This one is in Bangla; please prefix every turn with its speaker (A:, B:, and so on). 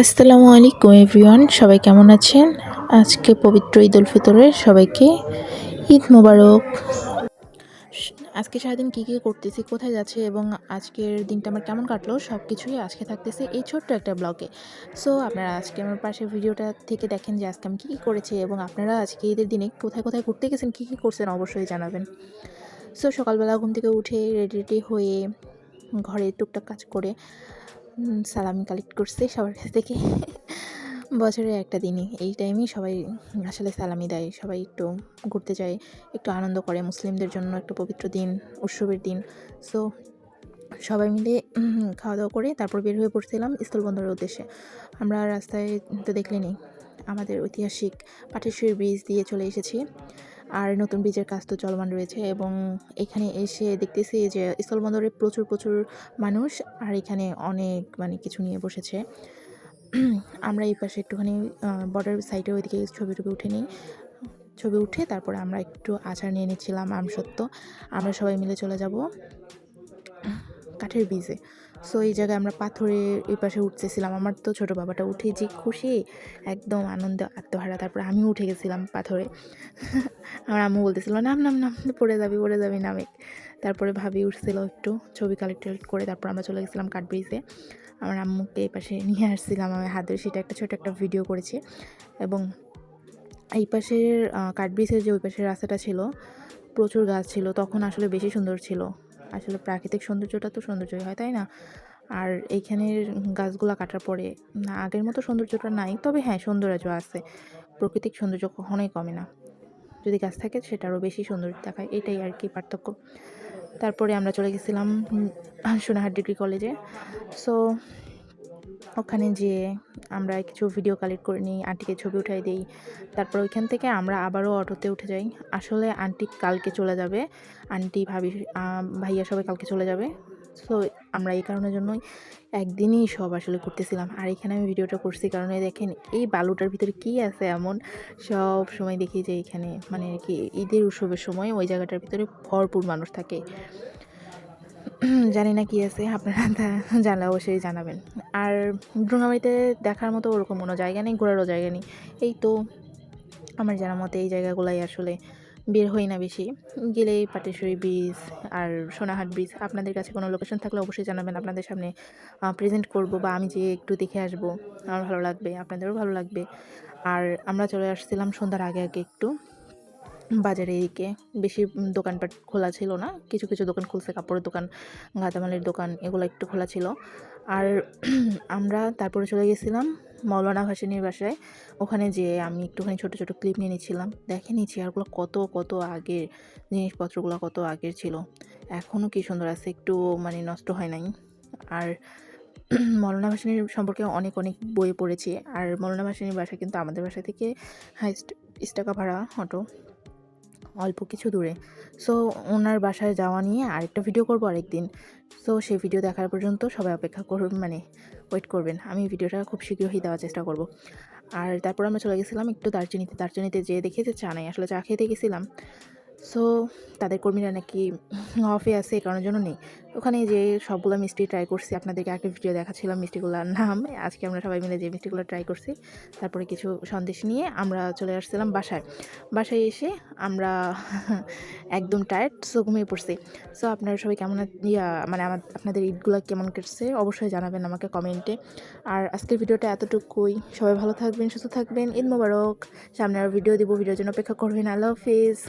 A: আসসালামু আলাইকুম এভরিওয়ান, সবাই কেমন আছেন? আজকে পবিত্র ঈদ উল ফিতরের সবাইকে ঈদ মোবারক। আজকে সারাদিন কী করতেছি, কোথায় যাচ্ছি এবং আজকের দিনটা আমার কেমন কাটলো সব কিছুই আজকে থাকতেছে এই ছোট্ট একটা ব্লগে। সো আপনারা আজকে আমার পাশে ভিডিওটা থেকে দেখেন যে আজকে আমি কী করেছি এবং আপনারা আজকে ঈদের দিনে কোথায় কোথায় ঘুরতে গেছেন, কী করছেন অবশ্যই জানাবেন। সো সকালবেলা ঘুম থেকে উঠে রেডি হয়ে ঘরে টুকটাক কাজ করে সালামি কালেক্ট করছে সবার কাছ থেকে। বছরের একটা দিনই এই টাইমেই সবাই আসলে সালামি দেয়, সবাই একটু ঘুরতে যায়, একটু আনন্দ করে। মুসলিমদের জন্য একটা পবিত্র দিন, উৎসবের দিন। সো সবাই মিলে খাওয়া দাওয়া করে তারপর বের হয়ে পড়ছিলাম স্থলবন্দরের উদ্দেশ্যে। আমরা রাস্তায় তো দেখলেনই আমাদের ঐতিহাসিক পাটেশ্বরী ব্রিজ দিয়ে চলে এসেছি। আর নতুন ব্রিজের কাজ তো চলমান রয়েছে এবং এখানে এসে দেখতেছি যে স্থলবন্দরে প্রচুর প্রচুর মানুষ, আর এখানে অনেক কিছু নিয়ে বসেছে। আমরা এই পাশে একটুখানি বর্ডার সাইডে ওইদিকে ছবি টবি উঠে নিই, ছবি উঠে তারপরে আমরা একটু আচার নিয়ে নিচ্ছিলাম আমসত্ত্ব। আমরা সবাই মিলে চলে যাব কাঠের ব্রিজে। সো এই জায়গায় আমরা পাথরের এই পাশে উঠতেছিলাম। আমার তো ছোটো বাবাটা উঠে যে খুশি, একদম আনন্দে আত্মহারা। তারপরে আমিও উঠে গেছিলাম পাথরে। আমার আম্মু বলতেছিল নাম নাম নাম, পড়ে যাবি নামে। তারপরে ভাবি উঠছিল, একটু ছবি কালেক্ট করে তারপর আমরা চলে গেছিলাম কাঠ ব্রিজে। আমার আম্মুকে এই পাশে নিয়ে আসছিলাম আমি হাত ধরে, সেটা একটা ছোটো একটা ভিডিও করেছি। এবং এই পাশের কাঠ ব্রিজের যে ওই পাশের রাস্তাটা ছিল, প্রচুর গাছ ছিল, তখন আসলে বেশি সুন্দর ছিল। আসলে প্রাকৃতিক সৌন্দর্যটা তো সৌন্দর্যই হয়, তাই না? আর এইখানের গাছগুলো কাটার পরে না আগের মতো সৌন্দর্যটা নাই, তবে হ্যাঁ সৌন্দর্য আছে। প্রাকৃতিক সৌন্দর্য কখনোই কমে না, যদি গাছ থাকে সেটা আরও বেশি সৌন্দর্য দেখায়, এটাই আর কি পার্থক্য। তারপরে আমরা চলে গেছিলাম সোনাহাট ডিগ্রি কলেজে। সো ওখানে যেয়ে আমরা কিছু ভিডিও কালেক্ট করে নিই, আন্টিকে ছবি উঠাই দিই। তারপর ওইখান থেকে আমরা আবারও অটোতে উঠে যাই। আসলে আন্টি কালকে চলে যাবে, আন্টি ভাবি ভাইয়া সবাই কালকে চলে যাবে। সো আমরা এই কারণের জন্যই একদিনই সব আসলে ঘুরতেছিলাম। আর এখানে আমি ভিডিওটা করছি কারণে দেখেন এই বালুটার ভিতরে কী আছে এমন। সব সময় দেখি যে এখানে আর কি ঈদের উৎসবের সময় ওই জায়গাটার ভিতরে ভরপুর মানুষ থাকে। জানি না কী আছে, আপনারা জানলে অবশ্যই জানাবেন। আর ডুঙামারিতে দেখার মতো ওরকম কোনো জায়গা নেই, ঘোরারও জায়গা নেই। এই তো আমার জানার মতে এই জায়গাগুলাই আসলে বের হই না বেশি। গেলেই পাটেশ্বরী ব্রিজ আর সোনাহাট ব্রিজ। আপনাদের কাছে কোনো লোকেশন থাকলে অবশ্যই জানাবেন, আপনাদের সামনে প্রেজেন্ট করব বা আমি যেয়ে একটু দেখে আসবো। আমার ভালো লাগবে, আপনাদেরও ভালো লাগবে। আর আমরা চলে আসছিলাম সন্ধ্যার আগে আগে একটু বাজারে। এদিকে বেশি দোকানপাট খোলা ছিল না, কিছু কিছু দোকান খুলছে, কাপড়ের দোকান, গাঁদামালের দোকান, এগুলো একটু খোলা ছিল। আর আমরা তারপরে চলে গেছিলাম মৌলানা ভাসানীর বাসায়। ওখানে যেয়ে আমি একটুখানি ছোটো ছোটো ক্লিপ নিয়ে নিচ্ছিলাম। দেখে নিই চেয়ারগুলো কত কত আগের, জিনিসপত্রগুলো কত আগের ছিল, এখনও কি সুন্দর আছে, একটু নষ্ট হয় নাই। আর মৌলানা ভাসানীর সম্পর্কে অনেক অনেক বই পড়েছি। আর মৌলানা ভাসানীর বাসা কিন্তু আমাদের বাসা থেকে হাইস্ট 20 টাকা ভাড়া অটো, অল্প কিছু দূরে। সো ওনার বাসায় যাওয়া নিয়ে আরেকটা ভিডিও করবো আরেকদিন। সো সেই ভিডিও দেখার পর্যন্ত সবাই অপেক্ষা করবেন, ওয়েট করবেন। আমি ভিডিওটা খুব শীঘ্রই দেওয়ার চেষ্টা করব। আর তারপর আমরা চলে গেছিলাম একটু দারচিনিতে যেয়ে দেখি যে চা নেই, আসলে চা খেতে গেছিলাম। সো তাদের কর্মীরা নাকি অফে আছে, এই কারণের জন্য নেই। ওখানে যে সবগুলো মিষ্টি ট্রাই করছি, আপনাদেরকে একটা ভিডিও দেখাচ্ছিলাম মিষ্টিগুলোর নাম। আজকে আমরা সবাই মিলে যে মিষ্টিগুলো ট্রাই করছি, তারপরে কিছু সন্দেশ নিয়ে আমরা চলে আসছিলাম বাসায় এসে আমরা একদম টায়ার্ড, সো ঘুমিয়ে পড়ছি। সো আপনারা সবাই কেমন আপনাদের ঈদগুলো কেমন কেটেছে অবশ্যই জানাবেন আমাকে কমেন্টে। আর আজকের ভিডিওটা এতটুকুই, সবাই ভালো থাকবেন, সুস্থ থাকবেন, ঈদ মোবারক। সামনে আরও ভিডিও দিব, ভিডিওর জন্য অপেক্ষা করবেন। আল্লাহ হাফিজ।